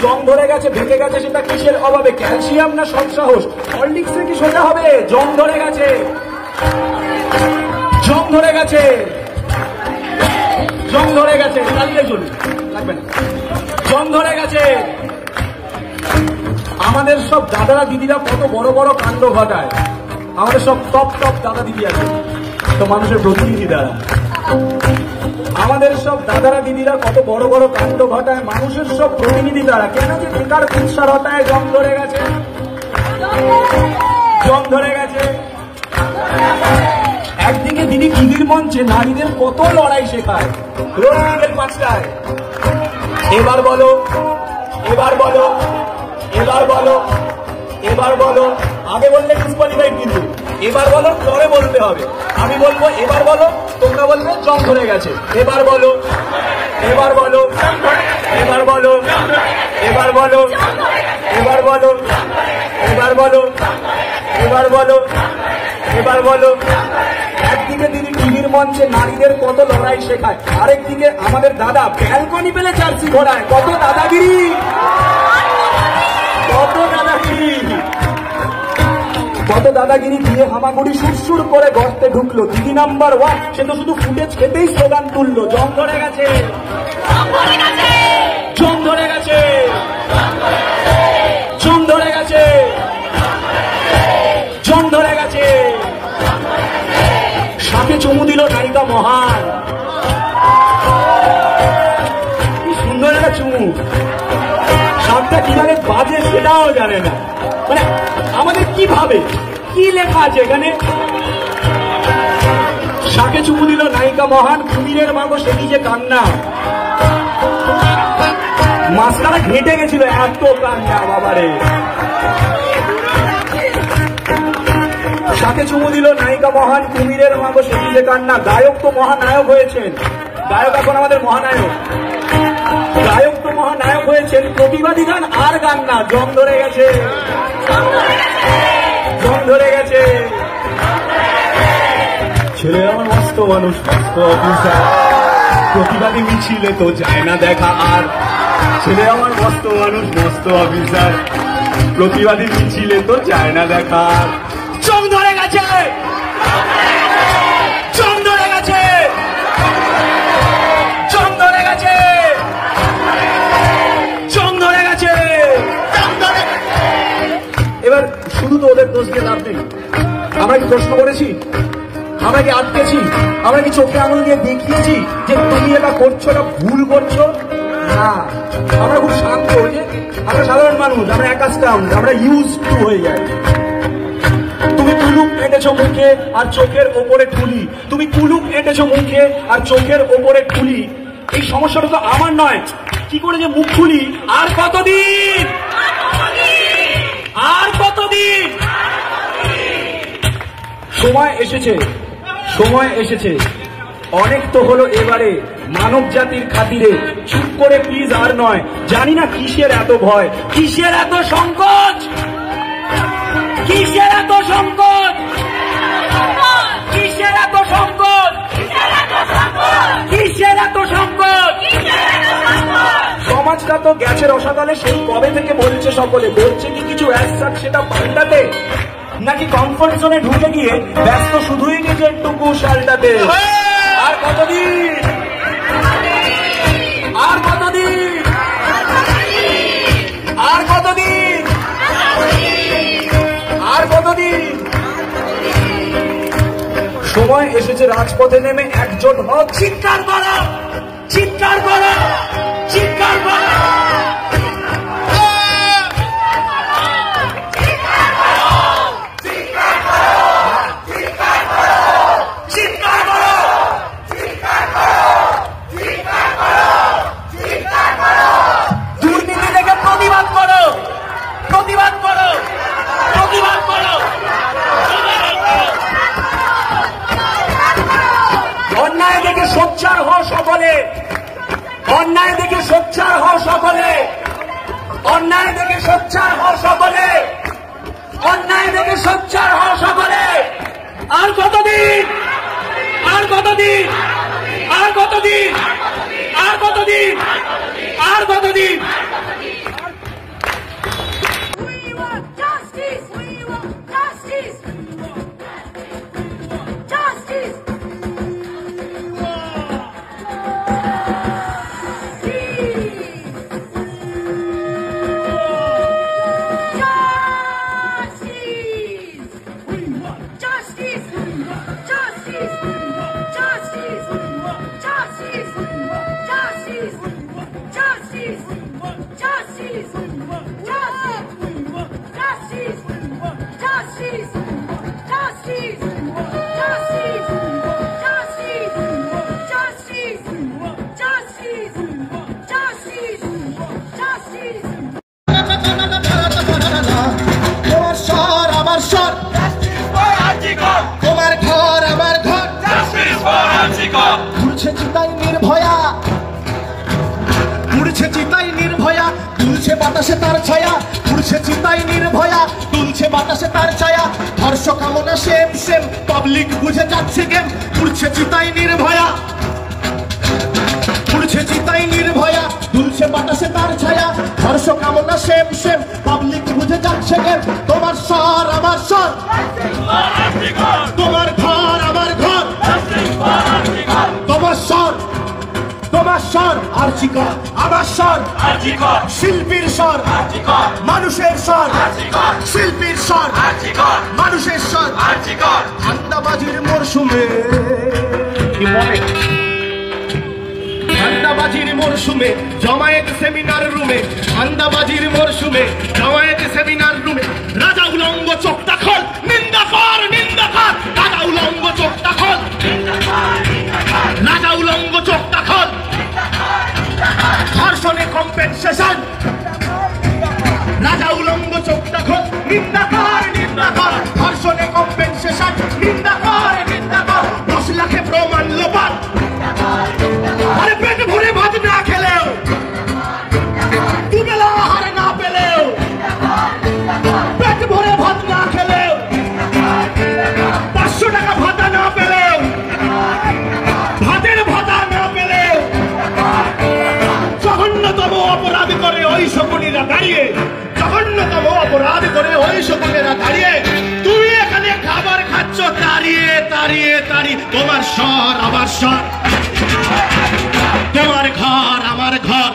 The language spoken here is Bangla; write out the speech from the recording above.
জং ধরে গেছে, ভেঙে গেছে, সেটা কিসের অভাবে? ক্যালসিয়াম না সৎ সাহস? হরলিক্সে কি সোজা হবে? জং ধরে গেছে, জং ধরে গেছে, জং ধরে গেছে, চালিয়ে চলুন, লাগবে না, জং ধরে গেছে। আমাদের সব দাদারা দিদিরা কত বড় বড় কাণ্ড ঘটায়, আমাদের সব টপ টপ দাদা দিদি আছে তো মানুষের প্রতিনিধি দ্বারা, আমাদের সব দাদারা দিদিরা কত বড় বড় কাণ্ড ঘটায় মানুষের সব প্রতিনিধি দ্বারা। কেন যে বেকার কুৎসার হতায় জং ধরে গেছে, জং ধরে গেছে। একদিকে দিদি টিভির মঞ্চে নারীদের কত লড়াই শেখায় রোজ বিকেল 5টায়। এবার বলো, এবার বলো, এবার বলো, এবার বলো। আগে বললে ডিসকোয়ালিফাইড, কিন্তু এবার বলো পরে বলতে হবে। আমি বলবো এবার বলো, তোমরা বলবে জং ধরে গেছে। এবার বলো, এবার বলো, এবার বলো, এবার বলো, এবার বলো, এবার বলো, এবার বলো, এবার বলো। একদিকে দিদি টিভির মঞ্চে নারীদের কত লড়াই শেখায়, আরেকদিকে আমাদের দাদা ব্যালকনি পেলে চার্সি ঘোড়ায়। কত দাদাগিরি, কত দাদাগিরি, কত দাদাগিরি দিয়ে হামাগুড়ি সুরসুর করে গর্তে ঢুকলো। দিদি নাম্বার 1 সে তো শুধু ফুটেজ খেতেই স্লোগান তুললো। জং ধরে গেছে, জং ধরে গেছে, জং ধরে গেছে, জং ধরে গেছে। সাপে চুমু দিল নায়িকা মহান, কি সুন্দর একটা চুমু। সাপটা কিভাবে বাজে সেটাও জানে না, মানে আমাদের কিভাবে কি লেখা আছে এখানে? শাকে চুমু দিল নায়িকা মহান, কুমিরের মাগো সে নিজে কান্না। মাস্টারা ঘেঁটে গেছিল, এত কান্না বাবারে। শাকে চুমু দিল নায়িকা মহান, কুমিরের মাগো সে নিজে কান্না। গায়ক তো মহানায়ক হয়েছেন, গায়ক এখন আমাদের মহানায়ক, গায়ক তো মহানায়ক হয়েছেন, প্রতিবাদী গান আর গান না। জং ধরে গেছে, জং ধরে গেছে। ছেলে আমার মস্ত মানুষ, মস্ত অফিসার, প্রতিবাদী মিছিলে তো যায় না দেখা আর। ছেলে আমার মস্ত মানুষ, মস্ত অফিসার, প্রতিবাদী মিছিলে তো যায় না দেখা আর। জং ধরে গেছে, জং ধরে গেছে, জং ধরে গেছে, জং ধরে গেছে। এবার শুধু তো ওদের দোষ দিয়ে লাভ নেই। আমরা কি প্রশ্ন করেছি? আমরা কি আটকেছি? আমরা কি চোখে আঙুল দিয়ে দেখিয়েছি যে তুমি এটা করছো, এটা ভুল করছো? না, আমরা খুব শান্ত, যে আমরা সাধারণ মানুষ, আমরা অ্যাকাস্টামড, আমরা ইউজ টু হয়ে যাই। তুমি কুলুপ এঁটেছো মুখে আর চোখের ওপরে ঠুলি, তুমি কুলুপ এঁটেছো মুখে আর চোখের ওপরে ঠুলি। এই সমস্যাটা তো আমার নয়, কি করে যে মুখ খুলি। আর কতদিন, আর কতদিন? সময় এসেছে, সময় এসেছে, অনেক তো হলো এবারে মানব জাতির খাতিরে। চুপ করে প্লিজ আর নয়। জানি না কিসের এত ভয়, কিসের এত সংকোচ, কিসের এত সংকোচ, কিসের এত সংকোচ, কিসের এত সংকোচ। সমাজটা তো গেছে রসাতলে, সেই কবে থেকে বলছে সকলে। বলছে কি কিছু অ্যাসাক সেটা পাল্টাতে, নাকি কমফোর্ট জোনে ঢুকে গিয়ে ব্যস্ত শুধুই নিজের টুকু শালটাতে? আর কতদিন, আর কতদিন, আর কতদিন, আর কতদিন? সময় এসেছে রাজপথে নেমে একজন হও। চিৎকার করো, চিৎকার করো, চিৎকার করো। সোচ্চার হও সকলে, অন্যায় দেখে সোচ্চার হও সকলে, অন্যায় দেখে সোচ্চার হও সকলে, অন্যায় দেখে সোচ্চার হও সকলে। আর কতদিন, আর কতদিন, আর কতদিন, আর কতদিন, আর কতদিন, আর আমার স্বর, তোমার ঘর আমার ঘর, ঘুরছে চিতাই নির্ভয়া, উড়ছে চিতাই নির্ভয়া, তুলছে বাতাসে তার ছায়া, উড়ছে চিতাই নির্ভয়া, তুলছে বাতাসে তার ছায়া, হর্ষ কামনা সেম সেম, পাবলিক বুঝে যাচ্ছে গেম, উড়ছে চিতাই নির্ভয়া, উড়ছে চিতাই নির্ভয়া, তুলছে বাতাসে তার ছায়া, হর্ষ কামনা সেম সেম, পাবলিক বুঝে যাচ্ছে গেম। তোমার স্বর আমার স্বর, তোমার ঘর আমার ঘর, তোমার স্বর, তোমার স্বর আর্চিকা, আমার স্বর শিল্পীর স্বর, মানুষের স্বর, শিল্পীর স্বর, মানুষের স্বর। ঠান্ডাবাজির মরশুমে, ঠান্ডাবাজির মরশুমে জমায়েত সেমিনার রুমে, ঠান্ডাবাজির মরশুমে জমায়েত সেমিনার রুমে, রাজা উলঙ্গ চোখটা খোল, নিন্দা কর নিন্দা কর, রাজা উলঙ্গ চোখটা খোল, রাজা উলঙ্গ চোখটা খোল, ধর্ষণে কম্পেনসেশন, রাজা উলঙ্গ চোখটা খোল, নিন্দা কর ধর্ষণে কম্পেনসেশন, নিন্দা কর 10 লাখে প্রমাণ লোপাট। আরে পেট ভরে ভাত না খেলেও, দুবেলা আহার না পেলেও, পেট ভরে ভাত না খেলেও, 500 টাকা ভাতা না পেলেও, ভাতের ভাতা না পেলেও, জঘন্যতম অপরাধ করে ওই শকুনিরা দাঁড়িয়ে, জঘন্যতম অপরাধ করে ওই শকুনিরা দাঁড়িয়ে, তুমি এখানে খাবার খাচ্ছ দাঁড়িয়ে দাঁড়িয়ে দাঁড়িয়ে। তোমার স্বর আমার স্বর, তোমার ঘর আমার ঘর,